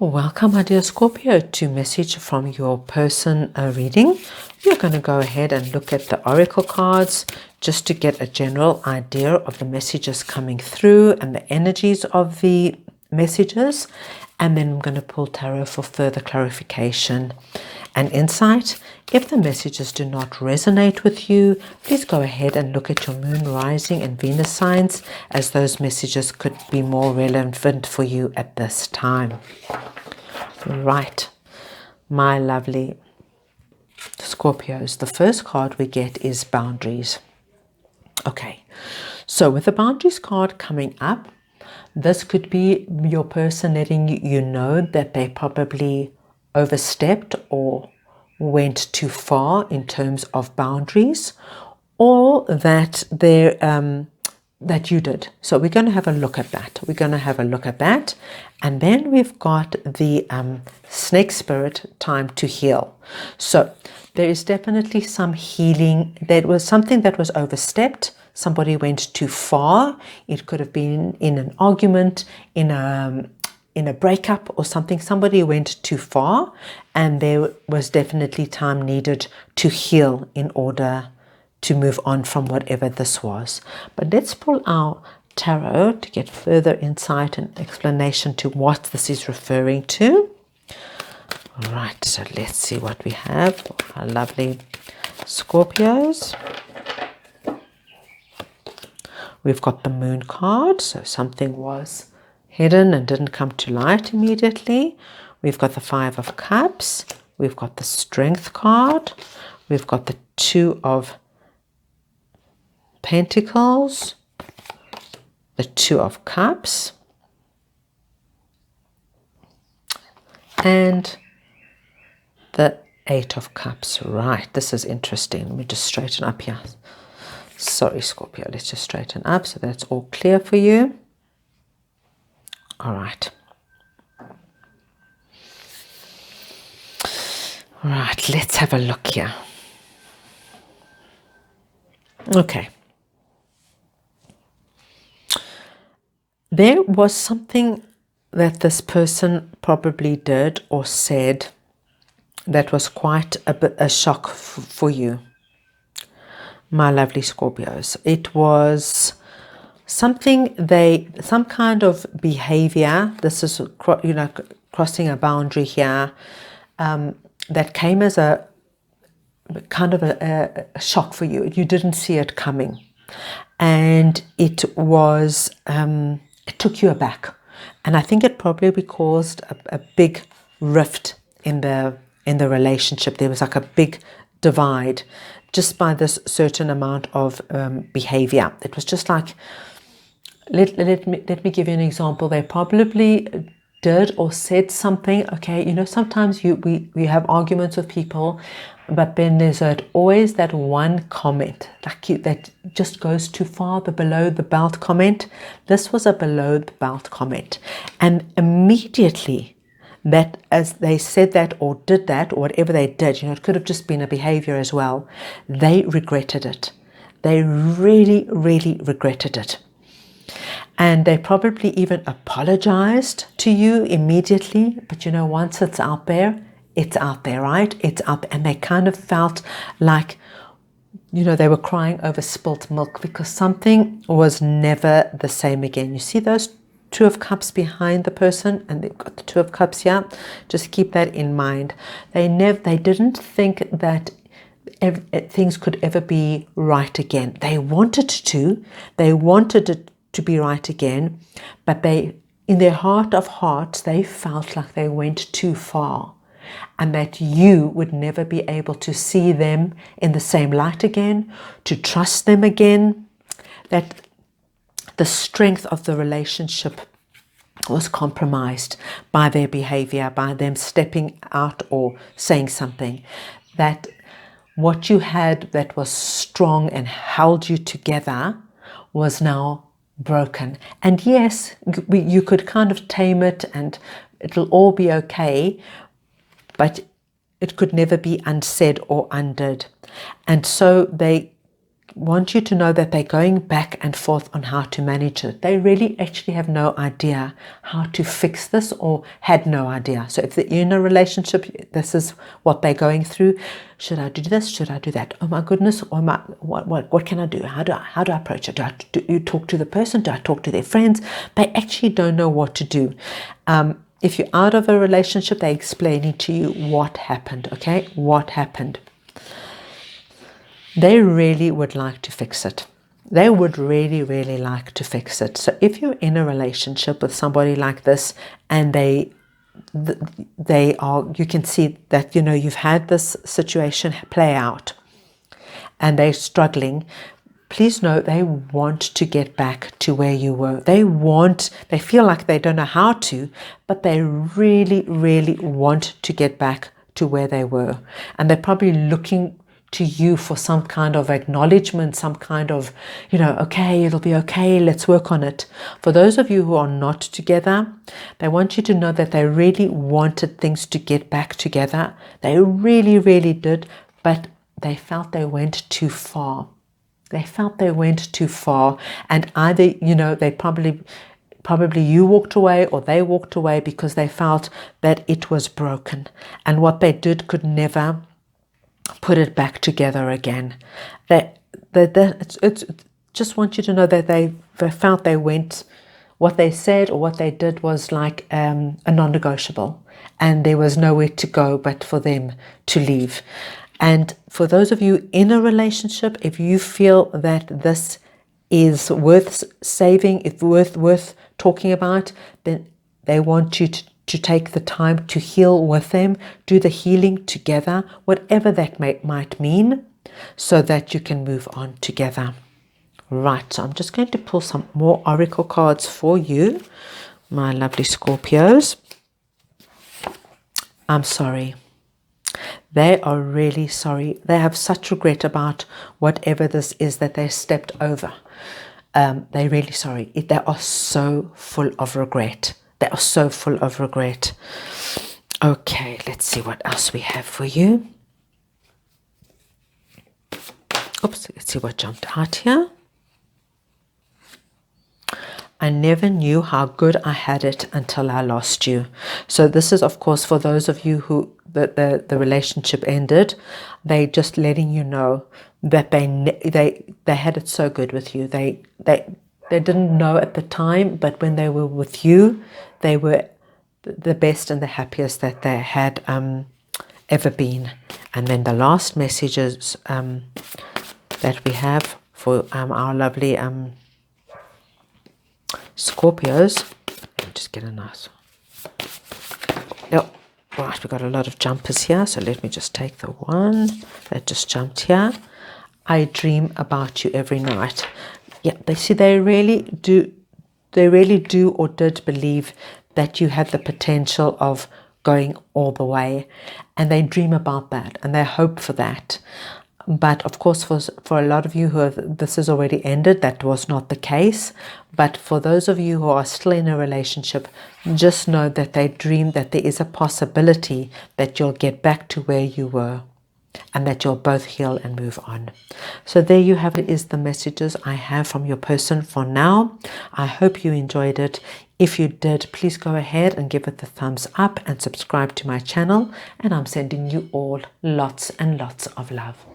Welcome, my dear Scorpio, to message from your person reading. We're going to go ahead and look at the oracle cards just to get a general idea of the messages coming through and the energies of the messages. And then I'm going to pull tarot for further clarification and insight. If the messages do not resonate with you, please go ahead and look at your moon, rising, and Venus signs, as those messages could be more relevant for you at this time. Right, my lovely Scorpios, the first card we get is boundaries. Okay, so with the boundaries card coming up, this could be your person letting you know that they probably overstepped or went too far in terms of boundaries, or that they're that you did. So we're going to have a look at that. And then we've got the snake spirit, time to heal. So there is definitely some healing. There was something that was overstepped. Somebody went too far. It could have been in an argument, in a breakup or something. Somebody went too far, and there was definitely time needed to heal in order to move on from whatever this was. But let's pull our tarot to get further insight and explanation to what this is referring to. All right, so let's see what we have for our lovely Scorpios. We've got the moon card, so something was hidden and didn't come to light immediately. We've got the 5 of cups. We've got the strength card. We've got the 2 of pentacles, the 2 of cups, and the 8 of cups. Right, this is interesting. Let me just straighten up here. Sorry, Scorpio, let's just straighten up so that's all clear for you. All right. All right, let's have a look here. Okay. There was something that this person probably did or said that was quite a shock for you, my lovely Scorpios. It was some kind of behavior. This is, crossing a boundary here, that came as a kind of a shock for you. You didn't see it coming, and it was it took you aback, and I think it probably caused a big rift in the relationship. There was like a big divide just by this certain amount of behavior. It was just like, let me give you an example. They probably did or said something. Okay, sometimes we have arguments with people, but then there's always that one comment that just goes too far, the below the belt comment. This was a below the belt comment, and immediately that, as they said that or did that or whatever they did, it could have just been a behavior as well, they regretted it. They really, really regretted it. And they probably even apologized to you immediately. But once it's out there, right? It's out there. And they kind of felt like, they were crying over spilt milk, because something was never the same again. You see those 2 of cups behind the person, and they've got the 2 of cups here. Just keep that in mind. They didn't think that things could ever be right again. They wanted it to be right again, but in their heart of hearts, they felt like they went too far, and that you would never be able to see them in the same light again, to trust them again, that the strength of the relationship was compromised by their behavior, by them stepping out or saying something, that what you had that was strong and held you together was now broken. And yes, you could kind of tame it and it'll all be okay, but it could never be unsaid or undid. And so they want you to know that they're going back and forth on how to manage it. They really actually have no idea how to fix this, or had no idea. So if they're in a relationship, this is what they're going through. Should I do this? Should I do that? Oh my goodness! What can I do? How do I approach it? Do you talk to the person? Do I talk to their friends? They actually don't know what to do. If you're out of a relationship, they're explaining to you what happened. Okay, what happened. They really would like to fix it. They would really, really like to fix it. So if you're in a relationship with somebody like this, and they are, you can see that, you've had this situation play out and they're struggling, please know they want to get back to where you were. They feel like they don't know how to, but they really, really want to get back to where they were. And they're probably looking to you for some kind of acknowledgement, some kind of, okay, it'll be okay, let's work on it. For those of you who are not together, they want you to know that they really wanted things to get back together. They really, really did, but they felt they went too far. They felt they went too far, and either, they probably you walked away, or they walked away because they felt that it was broken, and what they did could never put it back together again. It's just want you to know that they felt they went, what they said or what they did was like a non-negotiable, and there was nowhere to go but for them to leave. And for those of you in a relationship, if you feel that this is worth saving, if worth talking about, then they want you to take the time to heal with them, do the healing together, whatever that might mean, so that you can move on together. Right, so I'm just going to pull some more oracle cards for you, my lovely Scorpios. I'm sorry. They are really sorry. They have such regret about whatever this is that they stepped over. They're really sorry. They are so full of regret. They are so full of regret. Okay, let's see what else we have for you. Oops, let's see what jumped out here. I never knew how good I had it until I lost you. So this is, of course, for those of you who the relationship ended. They just letting you know that they had it so good with you. They didn't know at the time, but when they were with you, they were the best and the happiest that they had ever been. And then the last messages that we have for our lovely Scorpios. Let me just get a nice. Yep. Right, we've got a lot of jumpers here, so let me just take the one that just jumped here. I dream about you every night. Yeah, they really do or did believe that you had the potential of going all the way, and they dream about that and they hope for that. But of course, for a lot of you this has already ended, that was not the case. But for those of you who are still in a relationship, just know that they dream that there is a possibility that you'll get back to where you were, and that you'll both heal and move on. So there you have it, is the messages I have from your person for now. I hope you enjoyed it. If you did, please go ahead and give it the thumbs up and subscribe to my channel. And I'm sending you all lots and lots of love.